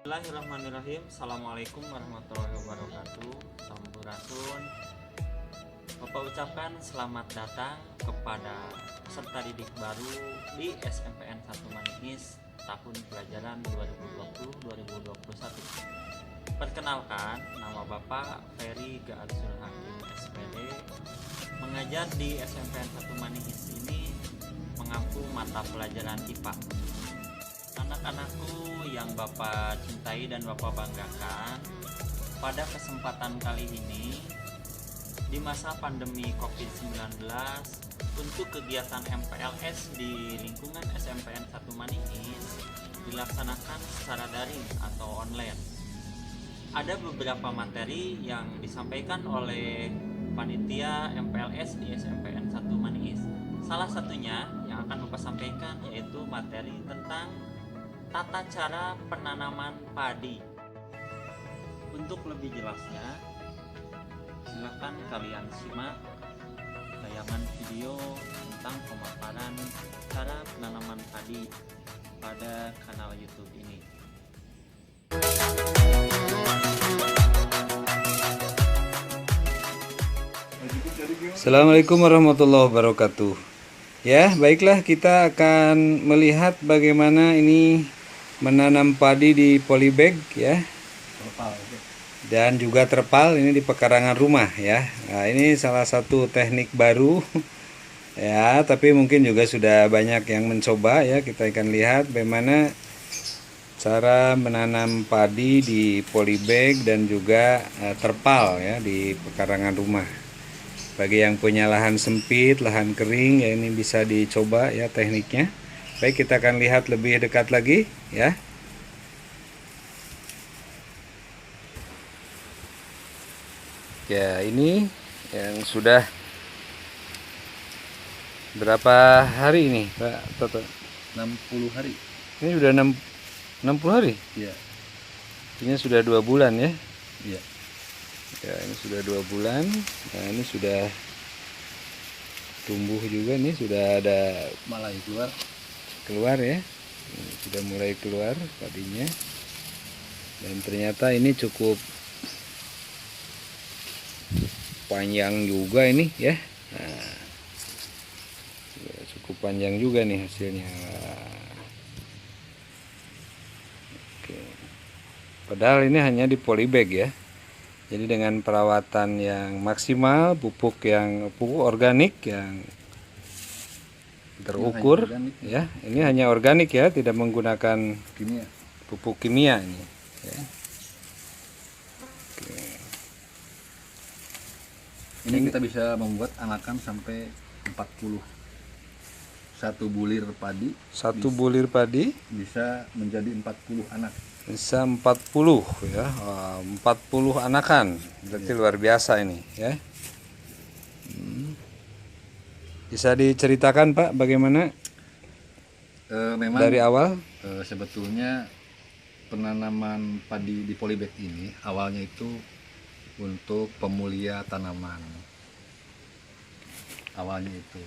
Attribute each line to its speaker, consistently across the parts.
Speaker 1: Bismillahirrahmanirrahim. Assalamualaikum warahmatullahi wabarakatuh. Sampurasun. Bapak ucapkan selamat datang kepada peserta didik baru di SMPN 1 Manihis tahun pelajaran 2020-2021. Perkenalkan, nama Bapak Ferry Gaarzul Hakim SPD, mengajar di SMPN 1 Manihis ini mengampu mata pelajaran IPA. Anak-anakku yang Bapak cintai dan Bapak banggakan, pada kesempatan kali ini di masa pandemi COVID-19 untuk kegiatan MPLS di lingkungan SMPN 1 Manihis dilaksanakan secara daring atau online. Ada beberapa materi yang disampaikan oleh panitia MPLS di SMPN 1 Manihis. Salah satunya yang akan Bapak sampaikan yaitu materi tentang tata cara penanaman padi. Untuk lebih jelasnya, silakan kalian simak tayangan video tentang pemaparan cara penanaman padi pada kanal YouTube ini.
Speaker 2: Assalamualaikum warahmatullahi wabarakatuh. Ya, baiklah, kita akan melihat bagaimana ini menanam padi di polybag ya. Dan juga terpal ini di pekarangan rumah ya. Nah, ini salah satu teknik baru ya, tapi mungkin juga sudah banyak yang mencoba ya. Kita akan lihat bagaimana cara menanam padi di polybag dan juga terpal ya di pekarangan rumah. Bagi yang punya lahan sempit, lahan kering ya, ini bisa dicoba ya tekniknya. Baik, kita akan lihat lebih dekat lagi ya. Ya, ini yang sudah berapa hari ini, Pak Toto?
Speaker 3: 60 hari.
Speaker 2: Ini sudah 60 hari?
Speaker 3: Iya.
Speaker 2: Ini sudah 2 bulan ya.
Speaker 3: Iya.
Speaker 2: Ya, ini sudah 2 bulan. Nah, ini sudah tumbuh juga nih, sudah ada
Speaker 3: Mulai keluar.
Speaker 2: ya. Ini sudah mulai keluar padinya. Dan ternyata ini cukup panjang juga ini ya. Nah, cukup panjang juga nih hasilnya. Oke. Padahal ini hanya di polybag ya. Jadi dengan perawatan yang maksimal, pupuk organik yang terukur
Speaker 3: organik,
Speaker 2: ya. Ini hanya organik ya, tidak menggunakan
Speaker 3: kimia.
Speaker 2: pupuk kimia ini ya. Oke.
Speaker 3: Ini kita bisa membuat anakan sampai 40. Satu bulir padi.
Speaker 2: Satu bulir padi
Speaker 3: Bisa menjadi 40 anak.
Speaker 2: bisa 40 ya. 40 anakan. Berarti luar biasa ini ya. Bisa diceritakan Pak bagaimana
Speaker 3: Memang
Speaker 2: dari awal?
Speaker 3: sebetulnya penanaman padi di polybag ini awalnya itu untuk pemulia tanaman. Awalnya itu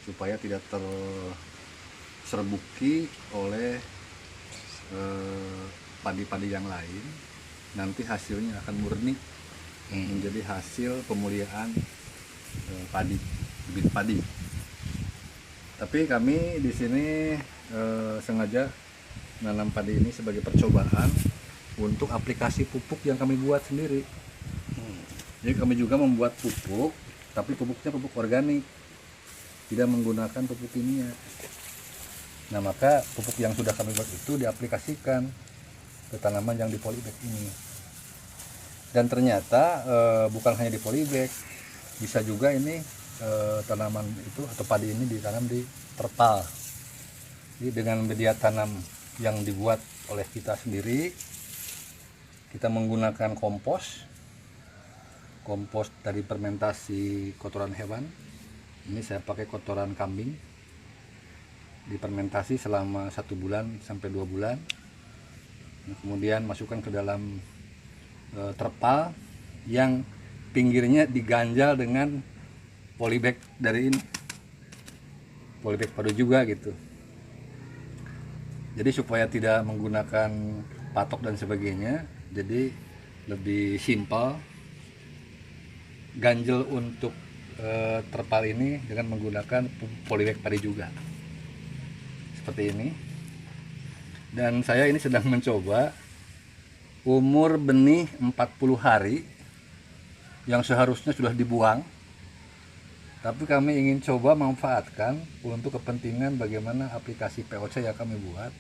Speaker 3: supaya tidak terserbuki oleh padi-padi yang lain. Nanti hasilnya akan murni menjadi hasil pemuliaan padi, bibit padi. Tapi kami di sini sengaja menanam padi ini sebagai percobaan untuk aplikasi pupuk yang kami buat sendiri. Jadi kami juga membuat pupuk, tapi pupuknya pupuk organik, tidak menggunakan pupuk kimia. Nah, maka pupuk yang sudah kami buat itu diaplikasikan ke tanaman yang di polybag ini. Dan ternyata bukan hanya di polybag, bisa juga ini tanaman itu atau padi ini ditanam di terpal. Jadi dengan media tanam yang dibuat oleh kita sendiri, kita menggunakan kompos dari fermentasi kotoran hewan. Ini saya pakai kotoran kambing, difermentasi selama 1 bulan sampai 2 bulan. Kemudian masukkan ke dalam terpal yang pinggirnya diganjal dengan polybag dari ini, polybag padu juga gitu. Jadi supaya tidak menggunakan patok dan sebagainya, jadi lebih simpel. Ganjel untuk terpal ini dengan menggunakan polybag padi juga seperti ini. Dan saya ini sedang mencoba umur benih 40 hari yang seharusnya sudah dibuang, tapi kami ingin coba manfaatkan untuk kepentingan bagaimana aplikasi POC yang kami buat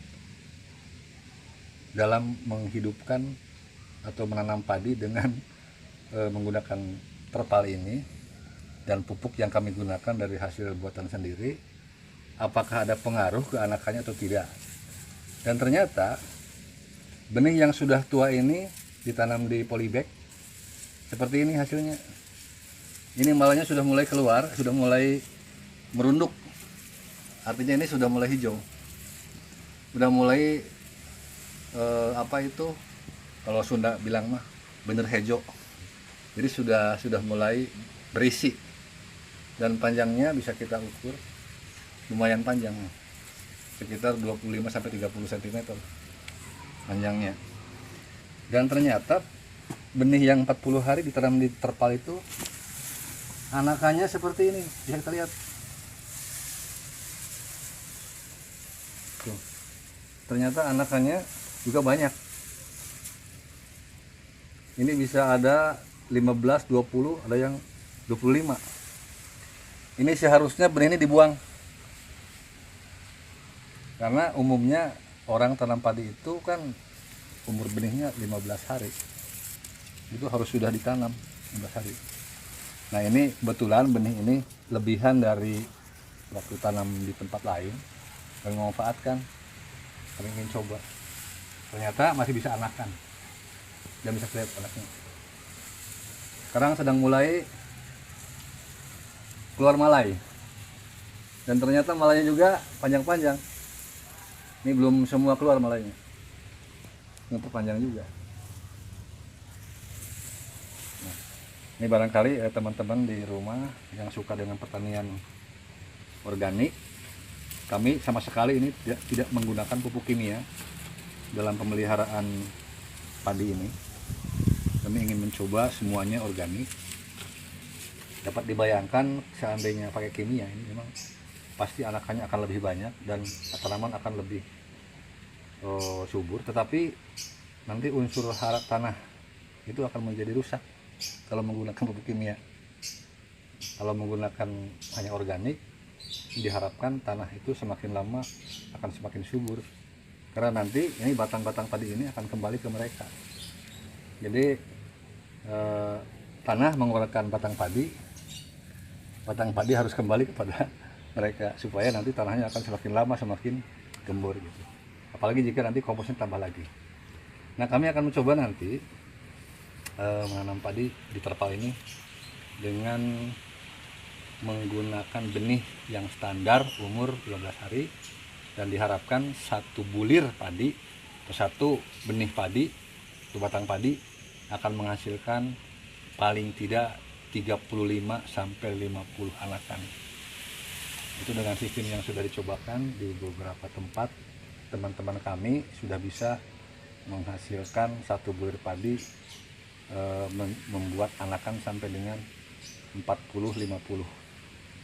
Speaker 3: dalam menghidupkan atau menanam padi dengan menggunakan terpal ini dan pupuk yang kami gunakan dari hasil buatan sendiri, apakah ada pengaruh ke anakannya atau tidak. Dan ternyata benih yang sudah tua ini ditanam di polybag seperti ini hasilnya. Ini malahnya sudah mulai keluar, sudah mulai merunduk, artinya ini sudah mulai hijau, sudah mulai apa itu kalau Sunda bilang mah bener hejo. Jadi sudah mulai berisi, dan panjangnya bisa kita ukur lumayan panjang, sekitar 25-30 cm panjangnya. Dan ternyata benih yang 40 hari ditanam di terpal itu anakannya seperti ini, bisa kita lihat. Tuh. Ternyata anakannya juga banyak. Ini bisa ada 15, 20, ada yang 25. Ini seharusnya benih ini dibuang. Karena umumnya orang tanam padi itu kan umur benihnya 15 hari. Itu harus sudah ditanam 15 hari. Nah, ini kebetulan benih ini lebihan dari waktu tanam di tempat lain. Kami memanfaatkan. Kami ingin coba. Ternyata masih bisa anakan. Dan bisa lihat anaknya. Sekarang sedang mulai keluar malai, dan ternyata malainya juga panjang-panjang. Ini belum semua keluar malainya, ini panjang juga. Nah, ini barangkali teman-teman di rumah yang suka dengan pertanian organik, kami sama sekali ini tidak menggunakan pupuk kimia dalam pemeliharaan padi ini. Kami ingin mencoba semuanya organik. Dapat dibayangkan seandainya pakai kimia ini memang pasti anakannya akan lebih banyak dan tanaman akan lebih subur, tetapi nanti unsur hara tanah itu akan menjadi rusak kalau menggunakan pupuk kimia. Kalau menggunakan hanya organik, diharapkan tanah itu semakin lama akan semakin subur, karena nanti ini batang-batang padi ini akan kembali ke mereka. Jadi tanah mengeluarkan batang padi harus kembali kepada mereka, supaya nanti tanahnya akan semakin lama semakin gembur gitu. Apalagi jika nanti komposnya tambah lagi. Nah, kami akan mencoba nanti menanam padi di terpal ini dengan menggunakan benih yang standar umur 12 hari, dan diharapkan satu bulir padi atau satu benih padi, satu batang padi akan menghasilkan paling tidak 35 sampai 50 anakan. Itu dengan sistem yang sudah dicobakan di beberapa tempat. Teman-teman kami sudah bisa menghasilkan satu bulir padi membuat anakan sampai dengan 40-50,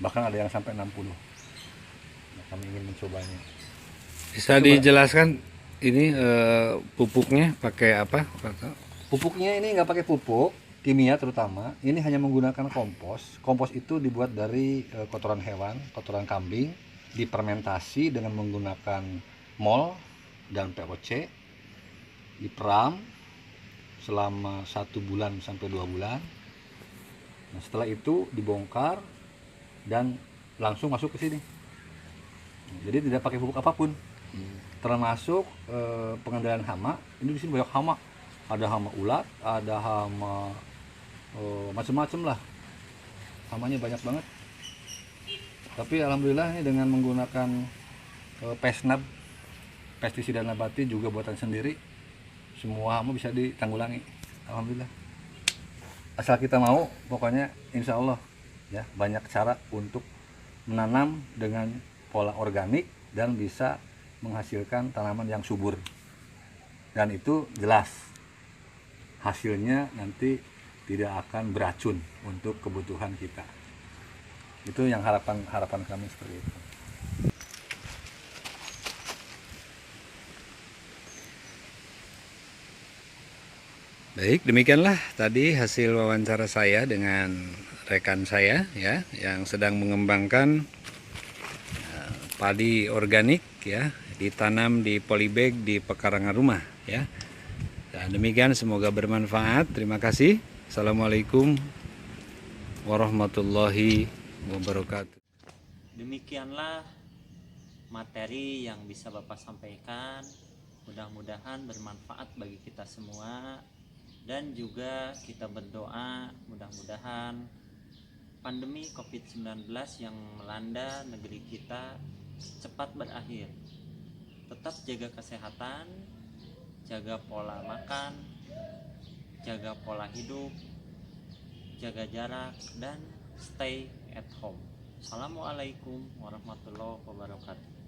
Speaker 3: bahkan ada yang sampai 60. Nah, kami ingin mencobanya.
Speaker 2: Bisa dijelaskan ini pupuknya pakai apa?
Speaker 3: Pupuknya ini nggak pakai pupuk kimia terutama. Ini hanya menggunakan kompos. Kompos itu dibuat dari kotoran hewan, kotoran kambing, difermentasi dengan menggunakan mol dan POC, diperam selama 1 bulan sampai 2 bulan. Nah, setelah itu dibongkar dan langsung masuk ke sini. Jadi tidak pakai pupuk apapun, termasuk pengendalian hama. Ini di sini banyak hama. Ada hama ulat, ada hama macam-macam lah. Hamanya banyak banget. Tapi alhamdulillah ini dengan menggunakan pesnab, pestisida nabati juga buatan sendiri, semua hama bisa ditanggulangi. Alhamdulillah. Asal kita mau, pokoknya insya Allah ya, banyak cara untuk menanam dengan pola organik dan bisa menghasilkan tanaman yang subur. dan itu jelas hasilnya nanti tidak akan beracun untuk kebutuhan kita. Itu yang harapan kami seperti itu.
Speaker 2: Baik, demikianlah tadi hasil wawancara saya dengan rekan saya ya yang sedang mengembangkan padi organik ya, ditanam di polybag di pekarangan rumah ya. Dan demikian, semoga bermanfaat. Terima kasih. Assalamualaikum warahmatullahi wabarakatuh.
Speaker 1: Demikianlah materi yang bisa Bapak sampaikan. Mudah-mudahan bermanfaat bagi kita semua. Dan juga kita berdoa mudah-mudahan pandemi COVID-19 yang melanda negeri kita cepat berakhir. Tetap jaga kesehatan, jaga pola makan, jaga pola hidup, jaga jarak, dan stay at home. Assalamualaikum warahmatullahi wabarakatuh.